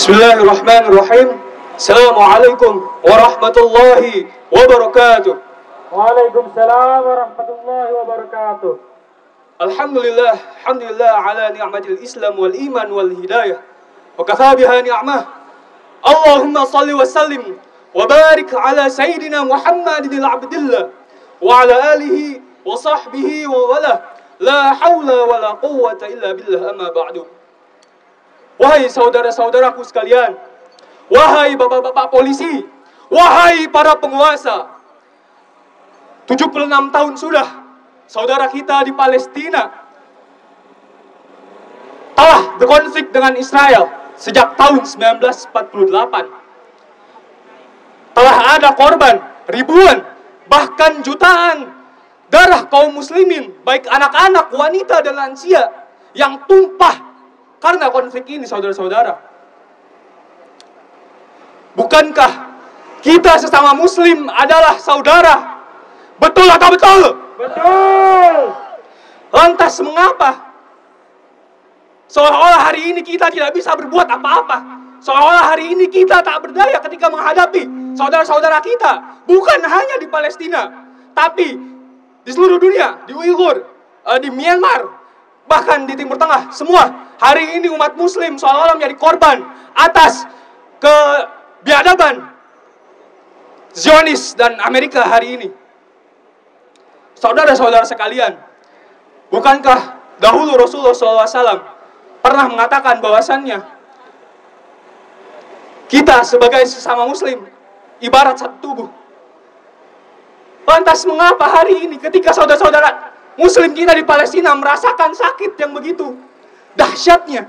Bismillahirrahmanirrahim. Assalamualaikum warahmatullahi wabarakatuh. Waalaikumsalam warahmatullahi wabarakatuh. Alhamdulillah ala ni'matil Islam wal iman wal hidayah. Wa kafa biha ni'mah. Allahumma salli wa sallim wa barik ala sayyidina Muhammadin al-Abdillah wa ala alihi wa sahbihi wa wala. La hawla wa la quwwata illa billah, amma ba'du. Wahai saudara-saudaraku sekalian, wahai bapak-bapak polisi, wahai para penguasa, 76 tahun sudah saudara kita di Palestina telah berkonflik dengan Israel sejak tahun 1948. Telah ada korban ribuan, bahkan jutaan darah kaum muslimin, baik anak-anak, wanita, dan lansia yang tumpah karena konflik ini, saudara-saudara. Bukankah kita sesama muslim adalah saudara? Betul atau betul? Betul. Lantas mengapa seolah-olah hari ini kita tidak bisa berbuat apa-apa? Seolah-olah hari ini kita tak berdaya ketika menghadapi saudara-saudara kita. Bukan hanya di Palestina, tapi di seluruh dunia, di Uighur, di Myanmar, bahkan di Timur Tengah, semua. Hari ini umat muslim seolah-olah menjadi korban atas kebiadaban Zionis dan Amerika hari ini. Saudara-saudara sekalian, bukankah dahulu Rasulullah SAW pernah mengatakan bahwasannya kita sebagai sesama muslim ibarat satu tubuh. Lantas mengapa hari ini ketika saudara-saudara muslim kita di Palestina merasakan sakit yang begitu dahsyatnya,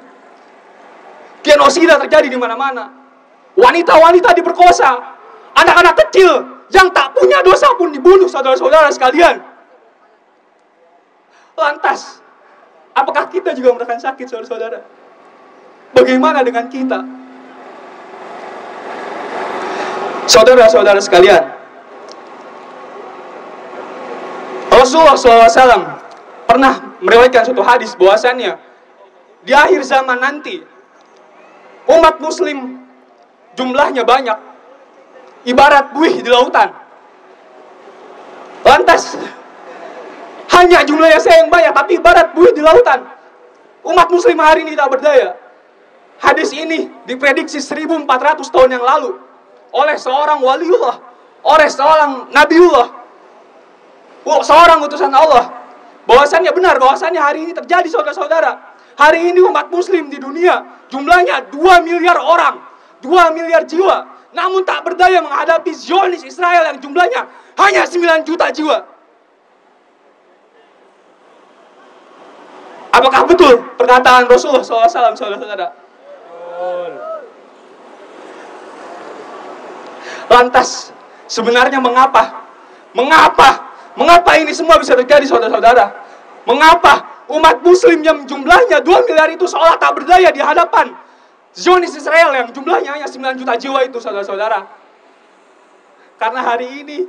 genosida terjadi di mana-mana, wanita-wanita diperkosa, anak-anak kecil yang tak punya dosa pun dibunuh, saudara-saudara sekalian. Lantas, apakah kita juga merasakan sakit, saudara-saudara? Bagaimana dengan kita? Saudara-saudara sekalian, Rasulullah SAW pernah meriwayatkan suatu hadis bahwasannya di akhir zaman nanti umat muslim jumlahnya banyak, ibarat buih di lautan. Lantas hanya jumlahnya yang banyak, tapi ibarat buih di lautan. Umat muslim hari ini tak berdaya. Hadis ini diprediksi 1400 tahun yang lalu oleh seorang waliullah, oleh seorang nabiullah, seorang utusan Allah. Bahwasannya benar, bahwasannya hari ini terjadi, saudara-saudara. Hari ini umat muslim di dunia jumlahnya 2 miliar orang, 2 miliar jiwa, namun tak berdaya menghadapi Zionis Israel yang jumlahnya hanya 9 juta jiwa. Apakah betul perkataan Rasulullah SAW, saudara-saudara? Lantas sebenarnya mengapa ini semua bisa terjadi, saudara-saudara? Mengapa umat muslim yang jumlahnya 2 miliar itu seolah tak berdaya di hadapan Zionis Israel yang jumlahnya hanya 9 juta jiwa itu, saudara-saudara? Karena hari ini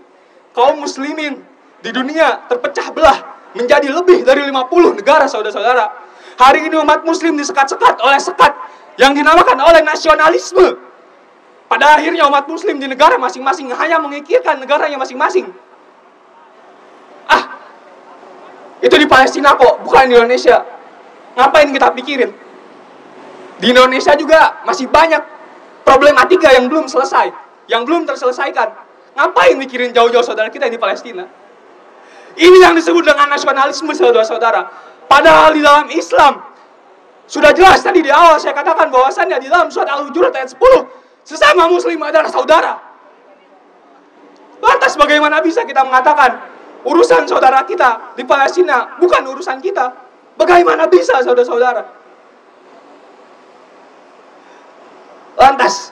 kaum muslimin di dunia terpecah belah menjadi lebih dari 50 negara, saudara-saudara. Hari ini umat muslim disekat-sekat oleh sekat yang dinamakan oleh nasionalisme. Pada akhirnya umat muslim di negara masing-masing hanya mengikirkan negaranya masing-masing. Itu di Palestina kok, bukan di Indonesia. Ngapain kita pikirin? Di Indonesia juga masih banyak problematika yang belum selesai, yang belum terselesaikan. Ngapain mikirin jauh-jauh saudara kita di Palestina? Ini yang disebut dengan nasionalisme, saudara-saudara. Padahal di dalam Islam sudah jelas tadi di awal saya katakan bahwasannya di dalam surat Al-Hujurat ayat 10, sesama muslim adalah saudara. Lantas bagaimana bisa kita mengatakan urusan saudara kita di Palestina bukan urusan kita? Bagaimana bisa, saudara-saudara? Lantas,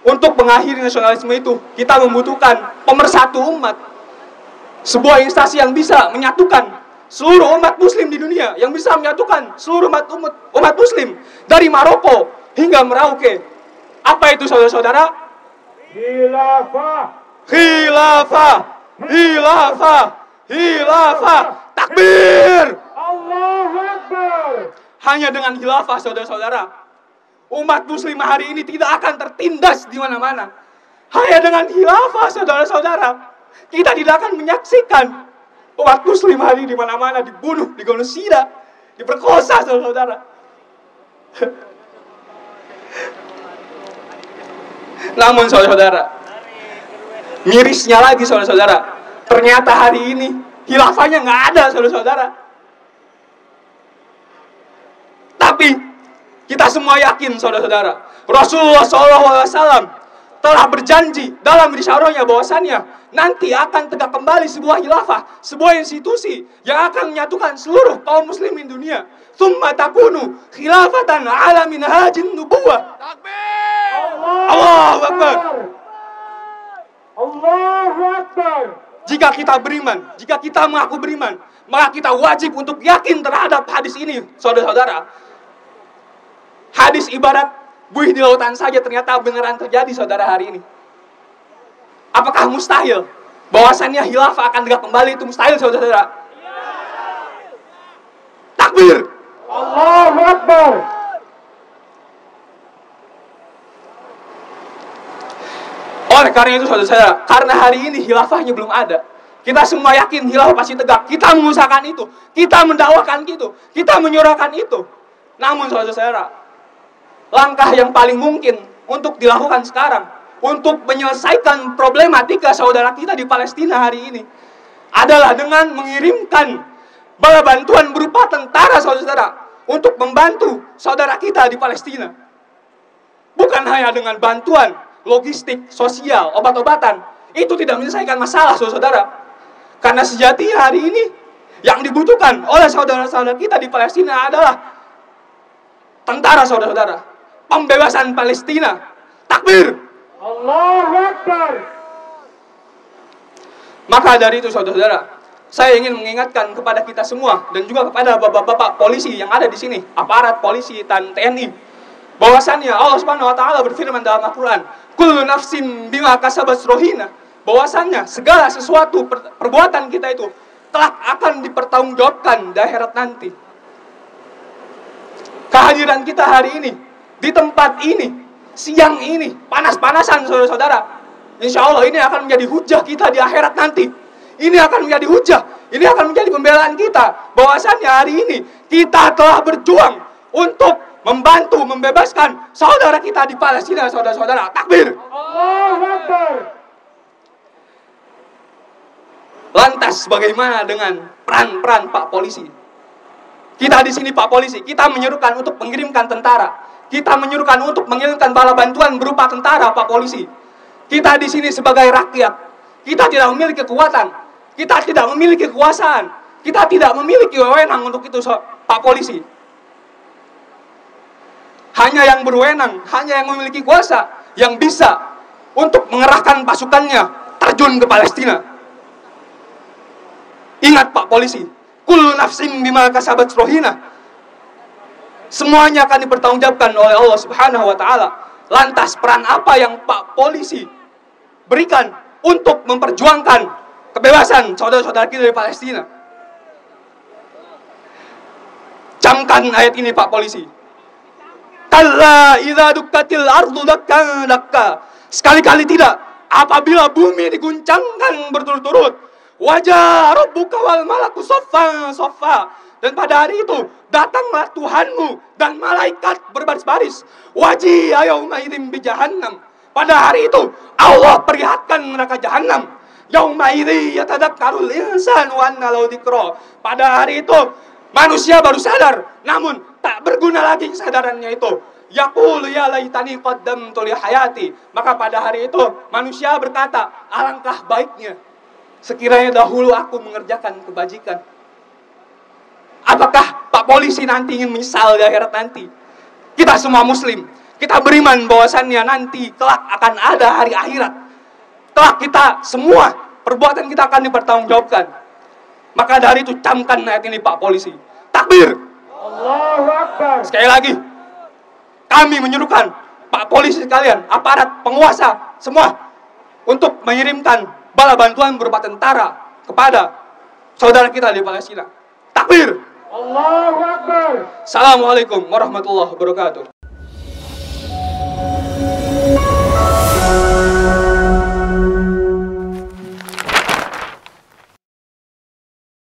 untuk mengakhiri nasionalisme itu, kita membutuhkan pemersatu umat. Sebuah instansi yang bisa menyatukan seluruh umat muslim di dunia, yang bisa menyatukan seluruh umat muslim dari Maroko hingga Merauke. Apa itu, saudara-saudara? Khilafah. Khilafah. Khilafah. Khilafah. Takbir. Allahu Akbar. Hanya dengan khilafah, saudara-saudara, umat muslim hari ini tidak akan tertindas di mana-mana. Hanya dengan khilafah, saudara-saudara, kita tidak akan menyaksikan umat muslim hari di mana-mana dibunuh, digenosida, diperkosa, saudara-saudara. Namun saudara-saudara, mirisnya lagi saudara-saudara, ternyata hari ini khilafahnya nggak ada saudara-saudara. Tapi kita semua yakin saudara-saudara, Rasulullah SAW telah berjanji dalam risalahnya bahwasannya nanti akan tegak kembali sebuah khilafah, sebuah institusi yang akan menyatukan seluruh kaum muslimin dunia. Tsumma takunu khilafatan ala minhajin nubuwah. Allahu Akbar. Allahu Akbar. Jika kita beriman, jika kita mengaku beriman, maka kita wajib untuk yakin terhadap hadis ini, saudara-saudara. Hadis ibarat buih di lautan saja ternyata beneran terjadi, saudara, hari ini. Apakah mustahil bahwasannya khilafah akan tegak kembali? Itu mustahil, saudara-saudara. Takbir. Allahu Akbar. Oleh karena itu saudara-saudara, karena hari ini khilafahnya belum ada, kita semua yakin khilafah pasti tegak. Kita mengusahakan itu, kita mendakwakan itu, kita menyuarakan itu. Namun saudara-saudara, langkah yang paling mungkin untuk dilakukan sekarang untuk menyelesaikan problematika saudara kita di Palestina hari ini adalah dengan mengirimkan bala bantuan berupa tentara, saudara-saudara, untuk membantu saudara kita di Palestina. Bukan hanya dengan bantuan logistik, sosial, obat-obatan, itu tidak menyelesaikan masalah, saudara-saudara. Karena sejatinya hari ini yang dibutuhkan oleh saudara-saudara kita di Palestina adalah tentara, saudara-saudara, pembebasan Palestina. Takbir. Allahu Akbar. Maka dari itu, saudara-saudara, saya ingin mengingatkan kepada kita semua dan juga kepada bapak-bapak polisi yang ada di sini, aparat polisi dan TNI, bahwasannya Allah Subhanahu wa taala berfirman dalam Al-Qur'an, kullu nafsin bima kasabat rohina, bahwasannya segala sesuatu perbuatan kita itu kelak akan dipertanggungjawabkan di akhirat nanti. Kehadiran kita hari ini di tempat ini, siang ini, panas-panasan, saudara-saudara, insya Allah ini akan menjadi hujah kita di akhirat nanti. Ini akan menjadi hujah, ini akan menjadi pembelaan kita, bahwasannya hari ini kita telah berjuang untuk membantu membebaskan saudara kita di Palestina, saudara-saudara. Takbir. Allahu Akbar. Lantas bagaimana dengan peran-peran Pak Polisi? Kita di sini Pak Polisi, kita menyerukan untuk mengirimkan tentara. Kita menyerukan untuk mengirimkan bala bantuan berupa tentara, Pak Polisi. Kita di sini sebagai rakyat, kita tidak memiliki kekuatan, kita tidak memiliki kekuasaan, kita tidak memiliki wewenang untuk itu, Pak Polisi. Hanya yang berwenang, hanya yang memiliki kuasa, yang bisa untuk mengerahkan pasukannya terjun ke Palestina. Ingat Pak Polisi, kullu nafsin bima kasabat rohina. Semuanya akan dipertanggungjawabkan oleh Allah Subhanahu wa taala. Lantas peran apa yang Pak Polisi berikan untuk memperjuangkan kebebasan saudara-saudara kita di Palestina? Camkan ayat ini Pak Polisi. Kalla idza dukkatil ardu dakkan dakka. Sekali-kali tidak apabila bumi diguncangkan berturut-turut. Wajah rabbuka wal malaku saffan saffa. Dan pada hari itu datanglah Tuhanmu dan malaikat berbaris-baris. Wajih yauma idzin bi jahannam. Pada hari itu Allah perlihatkan neraka jahanam. Yauma idzi yatadakkarul insanu wa anna lahu dzikra. Pada hari itu manusia baru sadar, namun tak berguna lagi kesadarannya itu. Yaqulu ya laitani qaddamtu li hayati. Maka pada hari itu manusia berkata, alangkah baiknya sekiranya dahulu aku mengerjakan kebajikan. Apakah Pak Polisi nanti ingin menyesal di akhirat nanti? Kita semua muslim, kita beriman bahwasannya nanti kelak akan ada hari akhirat. Kelak kita semua perbuatan kita akan dipertanggungjawabkan. Maka dari itu camkan ayat ini Pak Polisi. Takbir. Allahu Akbar. Sekali lagi, kami menyuruhkan Pak Polisi sekalian, aparat, penguasa, semua untuk mengirimkan bala bantuan berupa tentara kepada saudara kita di Palestina. Takbir. Allahu Akbar. Assalamualaikum warahmatullahi wabarakatuh.